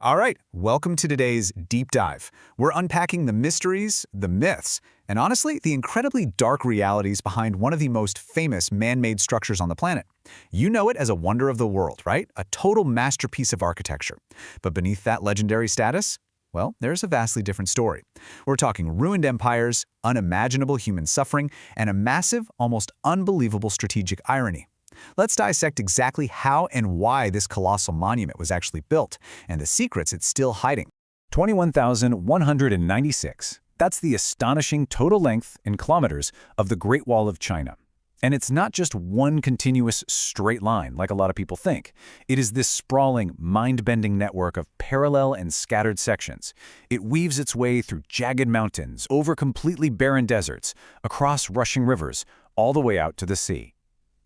All right, welcome to today's deep dive. We're unpacking the mysteries, the myths, and honestly, the incredibly dark realities behind one of the most famous man-made structures on the planet. You know it as a wonder of the world, right? A total masterpiece of architecture. But beneath that legendary status, well, there's a vastly different story. We're talking ruined empires, unimaginable human suffering, and a massive, almost unbelievable strategic irony. Let's dissect exactly how and why this colossal monument was actually built, and the secrets it's still hiding. 21,196. That's the astonishing total length in kilometers of the Great Wall of China. And it's not just one continuous straight line, like a lot of people think. It is this sprawling, mind-bending network of parallel and scattered sections. It weaves its way through jagged mountains, over completely barren deserts, across rushing rivers, all the way out to the sea.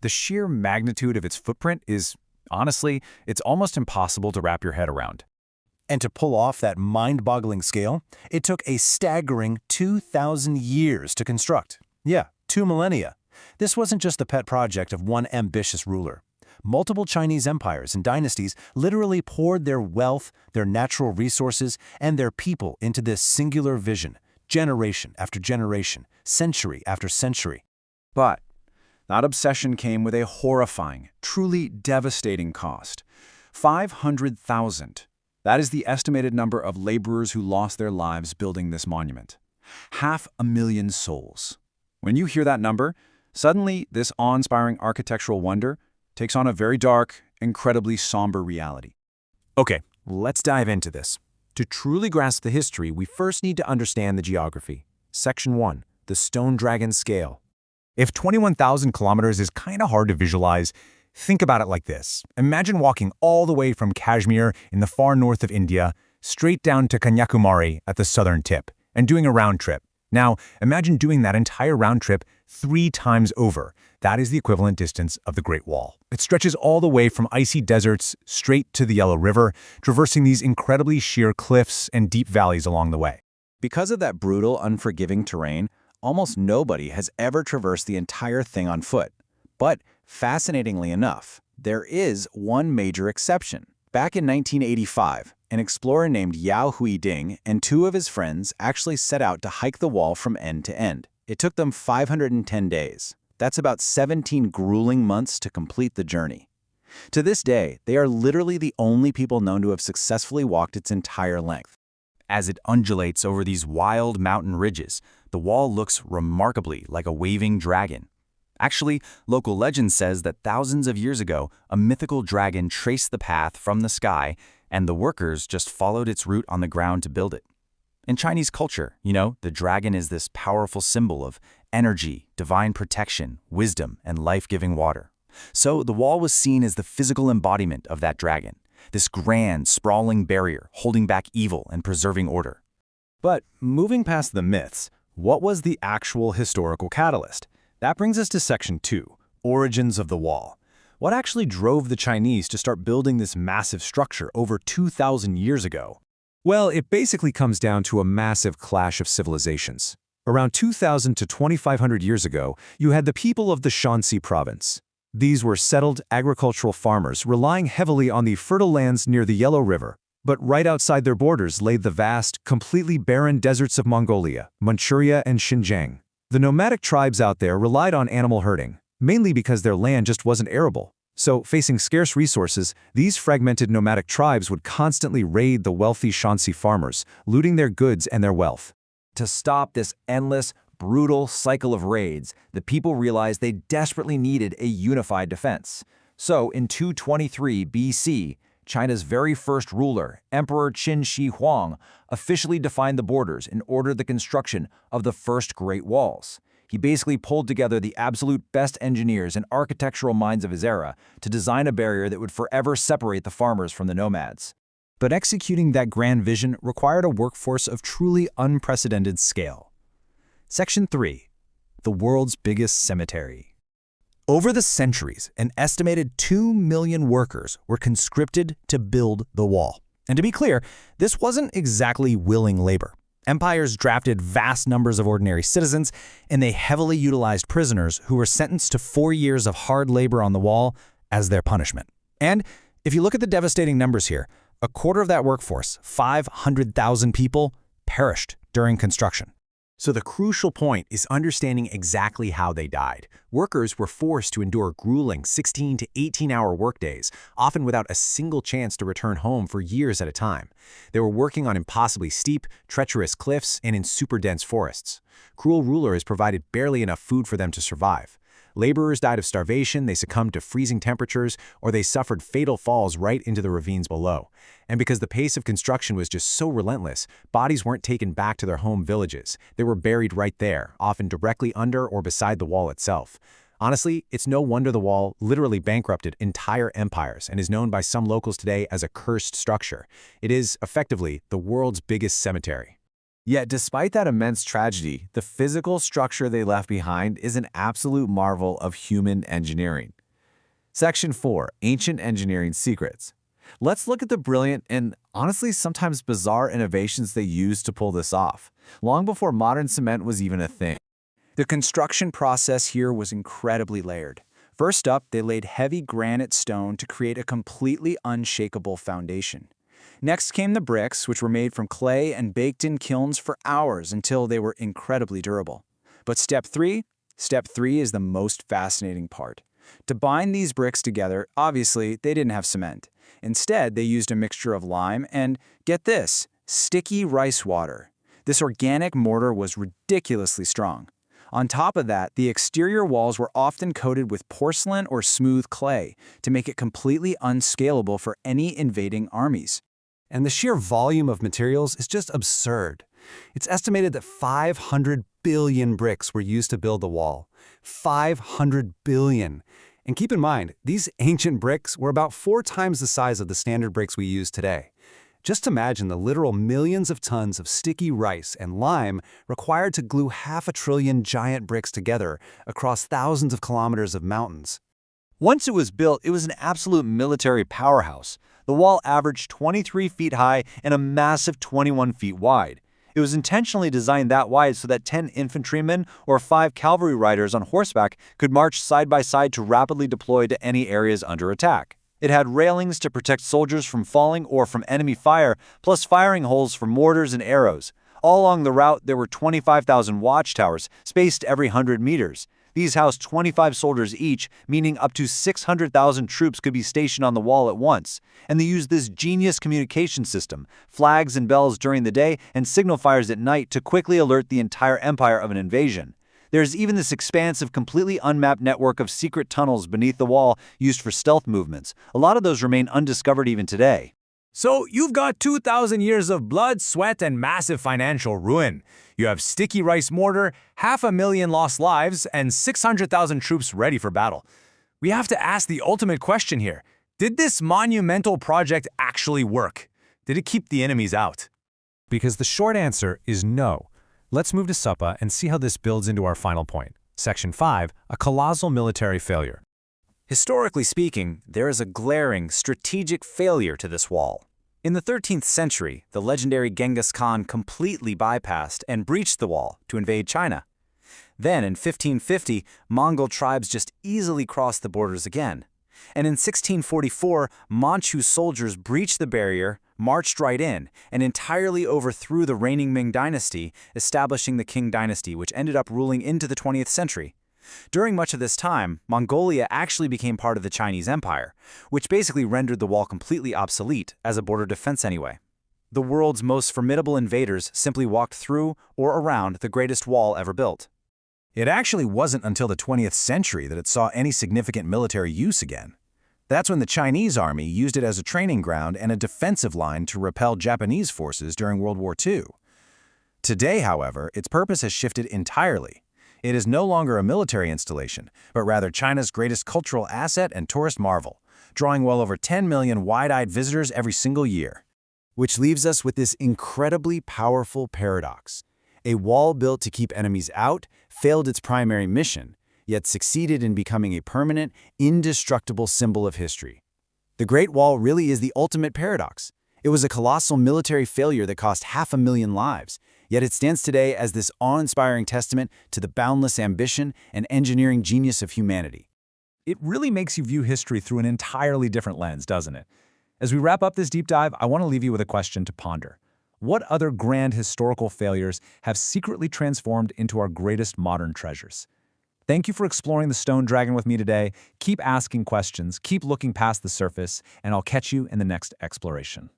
The sheer magnitude of its footprint is, honestly, it's almost impossible to wrap your head around. And to pull off that mind-boggling scale, it took a staggering 2,000 years to construct. Yeah, 2 millennia. This wasn't just the pet project of one ambitious ruler. Multiple Chinese empires and dynasties literally poured their wealth, their natural resources, and their people into this singular vision, generation after generation, century after century. But that obsession came with a horrifying, truly devastating cost. 500,000. That is the estimated number of laborers who lost their lives building this monument. 500,000 souls. When you hear that number, suddenly this awe-inspiring architectural wonder takes on a very dark, incredibly somber reality. Okay, let's dive into this. To truly grasp the history, we first need to understand the geography. Section 1, the Stone Dragon Scale. If 21,000 kilometers is kind of hard to visualize, think about it like this. Imagine walking all the way from Kashmir in the far north of India, straight down to Kanyakumari at the southern tip, and doing a round trip. Now, imagine doing that entire round trip 3 times over. That is the equivalent distance of the Great Wall. It stretches all the way from icy deserts straight to the Yellow River, traversing these incredibly sheer cliffs and deep valleys along the way. Because of that brutal, unforgiving terrain, almost nobody has ever traversed the entire thing on foot. But fascinatingly enough, there is one major exception. Back in 1985, an explorer named Yao Huiding and 2 of his friends actually set out to hike the wall from end to end. It took them 510 days. That's about 17 grueling months to complete the journey. To this day, they are literally the only people known to have successfully walked its entire length. As it undulates over these wild mountain ridges, the wall looks remarkably like a waving dragon. Actually, local legend says that thousands of years ago, a mythical dragon traced the path from the sky, and the workers just followed its route on the ground to build it. In Chinese culture, the dragon is this powerful symbol of energy, divine protection, wisdom, and life-giving water. So the wall was seen as the physical embodiment of that dragon, this grand, sprawling barrier holding back evil and preserving order. But moving past the myths, what was the actual historical catalyst? That brings us to Section 2, Origins of the Wall. What actually drove the Chinese to start building this massive structure over 2,000 years ago? Well, it basically comes down to a massive clash of civilizations. Around 2,000 to 2,500 years ago, you had the people of the Shanxi province. These were settled agricultural farmers relying heavily on the fertile lands near the Yellow River. But right outside their borders lay the vast, completely barren deserts of Mongolia, Manchuria, and Xinjiang. The nomadic tribes out there relied on animal herding, mainly because their land just wasn't arable. So, facing scarce resources, these fragmented nomadic tribes would constantly raid the wealthy Shanxi farmers, looting their goods and their wealth. To stop this endless, brutal cycle of raids, the people realized they desperately needed a unified defense. So, in 223 BC, China's very first ruler, Emperor Qin Shi Huang, officially defined the borders and ordered the construction of the first Great Walls. He basically pulled together the absolute best engineers and architectural minds of his era to design a barrier that would forever separate the farmers from the nomads. But executing that grand vision required a workforce of truly unprecedented scale. Section 3, the world's biggest cemetery. Over the centuries, an estimated 2 million workers were conscripted to build the wall. And to be clear, this wasn't exactly willing labor. Empires drafted vast numbers of ordinary citizens, and they heavily utilized prisoners who were sentenced to 4 years of hard labor on the wall as their punishment. And if you look at the devastating numbers here, A quarter of that workforce, 500,000 people, perished during construction. So the crucial point is understanding exactly how they died. Workers were forced to endure grueling 16 to 18-hour workdays, often without a single chance to return home for years at a time. They were working on impossibly steep, treacherous cliffs and in super dense forests. Cruel rulers provided barely enough food for them to survive. Laborers died of starvation, they succumbed to freezing temperatures, or they suffered fatal falls right into the ravines below. And because the pace of construction was just so relentless, bodies weren't taken back to their home villages. They were buried right there, often directly under or beside the wall itself. Honestly, it's no wonder the wall literally bankrupted entire empires and is known by some locals today as a cursed structure. It is, effectively, the world's biggest cemetery. Yet despite that immense tragedy, the physical structure they left behind is an absolute marvel of human engineering. Section 4. Ancient Engineering Secrets. Let's look at the brilliant and, honestly, sometimes bizarre innovations they used to pull this off, long before modern cement was even a thing. The construction process here was incredibly layered. First up, they laid heavy granite stone to create a completely unshakable foundation. Next came the bricks, which were made from clay and baked in kilns for hours until they were incredibly durable. But Step 3 is the most fascinating part. To bind these bricks together, obviously, they didn't have cement. Instead, they used a mixture of lime and, get this, sticky rice water. This organic mortar was ridiculously strong. On top of that, the exterior walls were often coated with porcelain or smooth clay to make it completely unscalable for any invading armies. And the sheer volume of materials is just absurd. It's estimated that 500 billion bricks were used to build the wall. 500 billion. And keep in mind, these ancient bricks were about 4 times the size of the standard bricks we use today. Just imagine the literal millions of tons of sticky rice and lime required to glue 500 billion giant bricks together across thousands of kilometers of mountains. Once it was built, it was an absolute military powerhouse. The wall averaged 23 feet high and a massive 21 feet wide. It was intentionally designed that wide so that 10 infantrymen or 5 cavalry riders on horseback could march side by side to rapidly deploy to any areas under attack. It had railings to protect soldiers from falling or from enemy fire, plus firing holes for mortars and arrows. All along the route, there were 25,000 watchtowers, spaced every 100 meters. These housed 25 soldiers each, meaning up to 600,000 troops could be stationed on the wall at once. And they used this genius communication system, flags and bells during the day and signal fires at night to quickly alert the entire empire of an invasion. There's even this expansive, completely unmapped network of secret tunnels beneath the wall used for stealth movements. A lot of those remain undiscovered even today. So you've got 2,000 years of blood, sweat, and massive financial ruin. You have sticky rice mortar, 500,000 lost lives, and 600,000 troops ready for battle. We have to ask the ultimate question here. Did this monumental project actually work? Did it keep the enemies out? Because the short answer is no. Let's move to Supa and see how this builds into our final point. Section 5, a colossal military failure. Historically speaking, there is a glaring strategic failure to this wall. In the 13th century, the legendary Genghis Khan completely bypassed and breached the wall to invade China. Then, in 1550, Mongol tribes just easily crossed the borders again. And in 1644, Manchu soldiers breached the barrier, marched right in, and entirely overthrew the reigning Ming dynasty, establishing the Qing dynasty, which ended up ruling into the 20th century. During much of this time, Mongolia actually became part of the Chinese Empire, which basically rendered the wall completely obsolete as a border defense anyway. The world's most formidable invaders simply walked through or around the greatest wall ever built. It actually wasn't until the 20th century that it saw any significant military use again. That's when the Chinese army used it as a training ground and a defensive line to repel Japanese forces during World War II. Today, however, its purpose has shifted entirely. It is no longer a military installation, but rather China's greatest cultural asset and tourist marvel, drawing well over 10 million wide-eyed visitors every single year. Which leaves us with this incredibly powerful paradox. A wall built to keep enemies out failed its primary mission, yet succeeded in becoming a permanent, indestructible symbol of history. The Great Wall really is the ultimate paradox. It was a colossal military failure that cost 500,000 lives, yet it stands today as this awe-inspiring testament to the boundless ambition and engineering genius of humanity. It really makes you view history through an entirely different lens, doesn't it? As we wrap up this deep dive, I want to leave you with a question to ponder. What other grand historical failures have secretly transformed into our greatest modern treasures? Thank you for exploring the Stone Dragon with me today. Keep asking questions, keep looking past the surface, and I'll catch you in the next exploration.